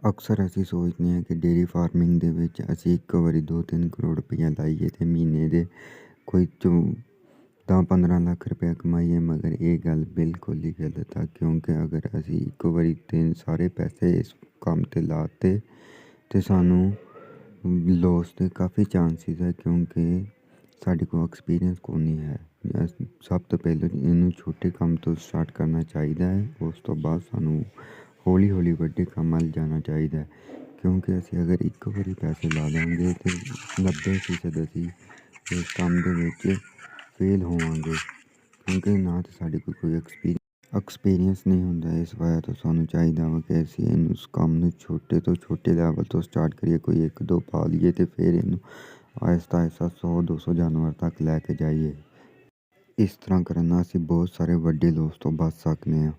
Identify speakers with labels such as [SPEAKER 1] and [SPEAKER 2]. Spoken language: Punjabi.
[SPEAKER 1] ਅਕਸਰ ਅਸੀਂ ਸੋਚਦੇ ਹਾਂ ਕਿ ਡੇਅਰੀ ਫਾਰਮਿੰਗ ਦੇ ਵਿੱਚ ਅਸੀਂ ਇੱਕ ਵਾਰੀ 2-3 ਕਰੋੜ ਰੁਪਈਆ ਲਾਈਏ ਅਤੇ ਮਹੀਨੇ ਦੇ ਕੋਈ 10-15 ਲੱਖ ਰੁਪਇਆ ਕਮਾਈਏ, ਮਗਰ ਇਹ ਗੱਲ ਬਿਲਕੁਲ ਹੀ ਗਲਤ ਆ। ਕਿਉਂਕਿ ਅਗਰ ਅਸੀਂ ਇੱਕ ਵਾਰੀ ਸਾਰੇ ਪੈਸੇ ਇਸ ਕੰਮ 'ਤੇ ਲਾਤੇ ਤਾਂ ਸਾਨੂੰ ਲੋਸ ਦੇ ਕਾਫੀ ਚਾਂਸਿਸ ਹੈ, ਕਿਉਂਕਿ ਸਾਡੇ ਕੋਲ ਐਕਸਪੀਰੀਅੰਸ ਕੋਈ ਨਹੀਂ ਹੈ। ਸਭ ਤੋਂ ਪਹਿਲਾਂ ਇਹਨੂੰ ਛੋਟੇ ਕੰਮ ਤੋਂ ਸਟਾਰਟ ਕਰਨਾ ਚਾਹੀਦਾ ਹੈ। ਉਸ ਤੋਂ ਬਾਅਦ ਸਾਨੂੰ ਹੌਲੀ ਹੌਲੀ ਵੱਡੇ ਕੰਮ ਵੱਲ ਜਾਣਾ ਚਾਹੀਦਾ ਹੈ, ਕਿਉਂਕਿ ਅਸੀਂ ਅਗਰ ਇੱਕ ਵਾਰੀ ਪੈਸੇ ਲਾ ਦੇਵਾਂਗੇ ਤਾਂ 90% ਅਸੀਂ ਇਸ ਕੰਮ ਦੇ ਵਿੱਚ ਫੇਲ ਹੋਵਾਂਗੇ, ਕਿਉਂਕਿ ਨਾ ਤਾਂ ਸਾਡੇ ਕੋਲ ਕੋਈ ਐਕਸਪੀਰੀਅੰਸ ਨਹੀਂ ਹੁੰਦਾ। ਇਸ ਵਜ੍ਹਾ ਤੋਂ ਸਾਨੂੰ ਚਾਹੀਦਾ ਵਾ ਕਿ ਅਸੀਂ ਉਸ ਕੰਮ ਨੂੰ ਛੋਟੇ ਤੋਂ ਛੋਟੇ ਲੈਵਲ ਤੋਂ ਸਟਾਰਟ ਕਰੀਏ। ਕੋਈ 1-2 ਪਾ ਲਈਏ ਅਤੇ ਫਿਰ ਇਹਨੂੰ ਆਹਿਸਤਾ ਆਹਿਸਤਾ 100-200 ਜਾਨਵਰ ਤੱਕ ਲੈ ਕੇ ਜਾਈਏ। ਇਸ ਤਰ੍ਹਾਂ ਕਰਨ ਨਾਲ ਅਸੀਂ ਬਹੁਤ ਸਾਰੇ ਵੱਡੇ ਲੋਸ ਤੋਂ ਬਚ ਸਕਦੇ ਹਾਂ।